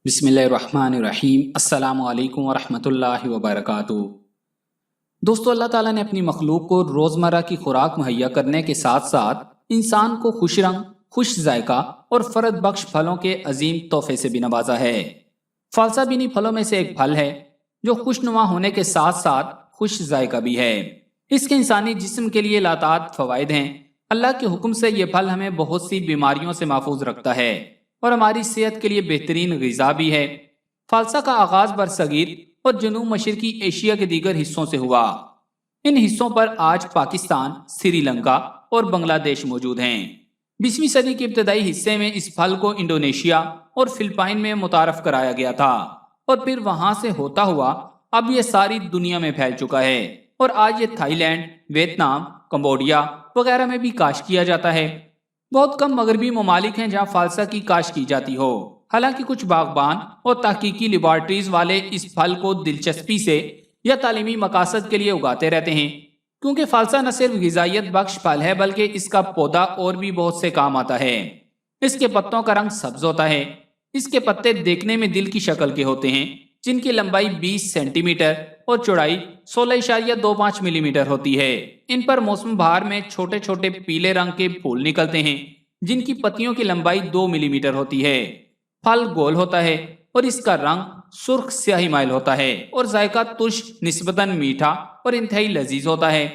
بسم اللہ الرحمن الرحیم۔ السلام علیکم ورحمۃ اللہ وبرکاتہ۔ دوستو، اللہ تعالیٰ نے اپنی مخلوق کو روزمرہ کی خوراک مہیا کرنے کے ساتھ ساتھ انسان کو خوش رنگ، خوش ذائقہ اور فرد بخش پھلوں کے عظیم تحفے سے بھی نوازا ہے۔ فالسا بینی پھلوں میں سے ایک پھل ہے جو خوشنما ہونے کے ساتھ ساتھ خوش ذائقہ بھی ہے۔ اس کے انسانی جسم کے لیے لاتعداد فوائد ہیں۔ اللہ کے حکم سے یہ پھل ہمیں بہت سی بیماریوں سے محفوظ رکھتا ہے اور ہماری صحت کے لیے بہترین غذا بھی ہے۔ فالسا کا آغاز برصغیر اور جنوب مشرقی ایشیا کے دیگر حصوں سے ہوا۔ ان حصوں پر آج پاکستان، سری لنکا اور بنگلہ دیش موجود ہیں۔ 20ویں صدی کے ابتدائی حصے میں اس پھل کو انڈونیشیا اور فلپائن میں متعارف کرایا گیا تھا اور پھر وہاں سے ہوتا ہوا اب یہ ساری دنیا میں پھیل چکا ہے اور آج یہ تھائی لینڈ، ویتنام، کمبوڈیا وغیرہ میں بھی کاشت کیا جاتا ہے۔ بہت کم مغربی ممالک ہیں جہاں فالسا کی کاشت کی جاتی ہو۔ حالانکہ کچھ باغبان اور تحقیقی لیبارٹریز والے اس پھل کو دلچسپی سے یا تعلیمی مقاصد کے لیے اگاتے رہتے ہیں، کیونکہ فالسا نہ صرف غذائیت بخش پھل ہے بلکہ اس کا پودا اور بھی بہت سے کام آتا ہے۔ اس کے پتوں کا رنگ سبز ہوتا ہے۔ اس کے پتے دیکھنے میں دل کی شکل کے ہوتے ہیں، جن کی لمبائی 20 سینٹی میٹر اور چوڑائی 16.25 ملی میٹر ہوتی ہے۔ ان پر موسم بہار میں چھوٹے چھوٹے پیلے رنگ کے پھول نکلتے ہیں، جن کی پتیوں کی لمبائی 2 ملی میٹر ہوتی ہے۔ پھل گول ہوتا ہے اور اس کا رنگ سرخ سیاہی مائل ہوتا ہے اور ذائقہ ترش، نسبتاً میٹھا اور انتہائی لذیذ ہوتا ہے۔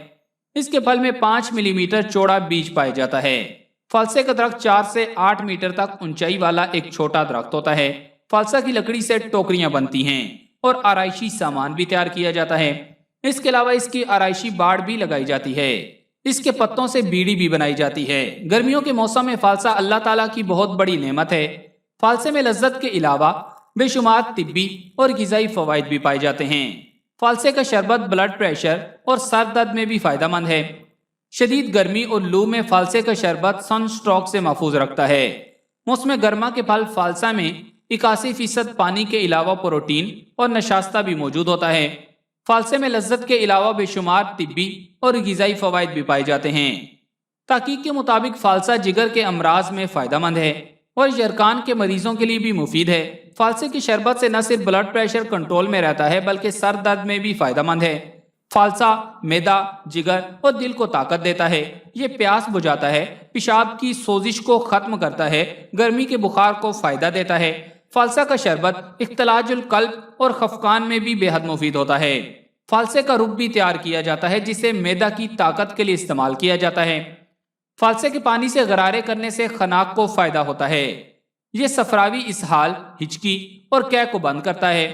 اس کے پھل میں 5 ملی میٹر چوڑا بیج پایا جاتا ہے۔ فالسے کا درخت 4 سے 8 میٹر تک اونچائی والا ایک چھوٹا درخت ہوتا ہے۔ فالسا کی لکڑی سے ٹوکریاں بنتی ہیں اور آرائشی سامان بھی تیار کیا جاتا ہے۔ اس کے علاوہ اس کی آرائشی باڑ بھی لگائی جاتی ہے۔ اس کے پتوں سے بیڑی بھی بنائی جاتی ہے۔ گرمیوں کے موسم میں فالسا اللہ تعالیٰ کی بہت بڑی نعمت ہے۔ فالسے میں لذت کے علاوہ بے شمار طبی اور غذائی فوائد بھی پائے جاتے ہیں۔ فالسے کا شربت بلڈ پریشر اور سر درد میں بھی فائدہ مند ہے۔ شدید گرمی اور لو میں فالسے کا شربت سن سٹروک سے محفوظ رکھتا ہے۔ موسم گرما کے پھل فالسا میں 81% پانی کے علاوہ پروٹین اور نشاستہ بھی موجود ہوتا ہے۔ فالسے میں لذت کے علاوہ بے شمار طبی اور غذائی فوائد بھی پائے جاتے ہیں۔ تحقیق کے مطابق فالسا جگر کے امراض میں فائدہ مند ہے اور یرقان کے مریضوں کے لیے بھی مفید ہے۔ فالسے کی شربت سے نہ صرف بلڈ پریشر کنٹرول میں رہتا ہے بلکہ سر درد میں بھی فائدہ مند ہے۔ فالسا معدہ، جگر اور دل کو طاقت دیتا ہے۔ یہ پیاس بجھاتا ہے، پیشاب کی سوزش کو ختم کرتا ہے، گرمی کے بخار کو فائدہ دیتا ہے۔ فالسا کا شربت اختلاج القلب اور خفقان میں بھی بے حد مفید ہوتا ہے۔ فالسے کا رب بھی تیار کیا جاتا ہے جسے معدہ کی طاقت کے لیے استعمال کیا جاتا ہے۔ فالسے کے پانی سے غرارے کرنے سے خناق کو فائدہ ہوتا ہے۔ یہ صفراوی اسہال، ہچکی اور قے کو بند کرتا ہے۔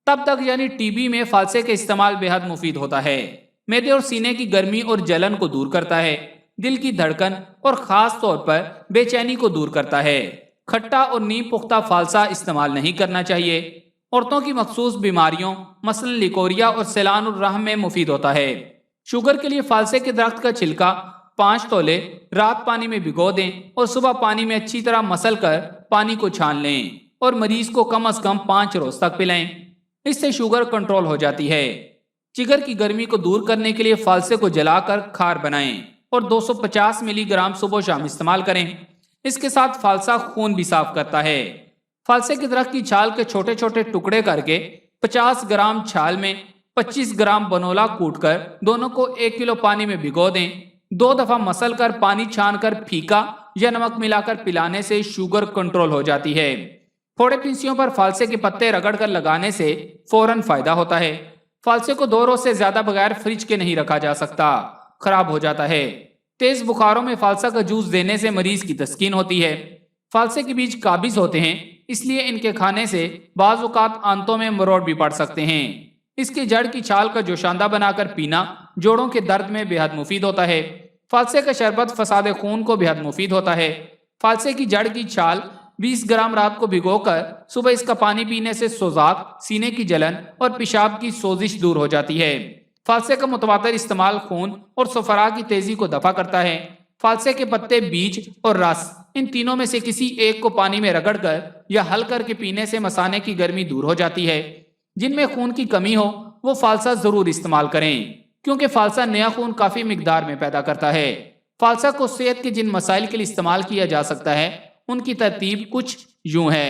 تب تک یعنی ٹی بی میں فالسے کا استعمال بے حد مفید ہوتا ہے۔ معدے اور سینے کی گرمی اور جلن کو دور کرتا ہے۔ دل کی دھڑکن اور خاص طور پر بے چینی کو دور کرتا ہے۔ کھٹا اور نیم پختہ فالسا استعمال نہیں کرنا چاہیے۔ عورتوں کی مخصوص بیماریوں مثلا لیکوریا اور سیلان الرحم میں مفید ہوتا ہے۔ شوگر کے لیے فالسے کے درخت کا چھلکا 5 تولے رات پانی میں بھگو دیں اور صبح پانی میں اچھی طرح مسل کر پانی کو چھان لیں اور مریض کو کم از کم 5 روز تک پلائیں۔ اس سے شوگر کنٹرول ہو جاتی ہے۔ جگر کی گرمی کو دور کرنے کے لیے فالسے کو جلا کر کھار بنائیں اور 250 ملی گرام صبح و شام استعمال کریں۔ اس کے ساتھ فالسا خون بھی صاف کرتا ہے۔ فالسے کے درخت کی چھال کے چھوٹے چھوٹے ٹکڑے کر کے 50 گرام چھال میں 25 گرام بنولا کوٹ کر دونوں کو 1 کلو پانی میں بھگو دیں۔ 2 دفعہ مسل کر پانی چھان کر پھیکا یا نمک ملا کر پلانے سے شوگر کنٹرول ہو جاتی ہے۔ پھوڑے پنسیوں پر فالسے کے پتے رگڑ کر لگانے سے فوراً فائدہ ہوتا ہے۔ فالسے کو 2 روز سے زیادہ بغیر فریج کے نہیں رکھا جا سکتا، خراب ہو جاتا ہے۔ تیز بخاروں میں فالسا کا جوس دینے سے مریض کی تسکین ہوتی ہے۔ فالسے کے بیج قابض ہوتے ہیں، اس لیے ان کے کھانے سے بعض اوقات آنتوں میں مروڑ بھی پڑ سکتے ہیں۔ اس کی جڑ کی چھال کا جوشاندہ بنا کر پینا جوڑوں کے درد میں بے حد مفید ہوتا ہے۔ فالسے کا شربت فساد خون کو بے حد مفید ہوتا ہے۔ فالسے کی جڑ کی چھال 20 گرام رات کو بھگو کر صبح اس کا پانی پینے سے سوزاک، سینے کی جلن اور پیشاب کی سوزش دور ہو جاتی ہے۔ فالسے کا متواتر استعمال خون اور صفرا کی تیزی کو دفع کرتا ہے۔ فالسے کے پتے، بیج اور رس، ان تینوں میں سے کسی ایک کو پانی میں رگڑ کر یا حل کر کے پینے سے مثانے کی گرمی دور ہو جاتی ہے۔ جن میں خون کی کمی ہو وہ فالسا ضرور استعمال کریں، کیونکہ فالسا نیا خون کافی مقدار میں پیدا کرتا ہے۔ فالسا کو صحت کے جن مسائل کے لیے استعمال کیا جا سکتا ہے ان کی ترتیب کچھ یوں ہے۔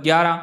11,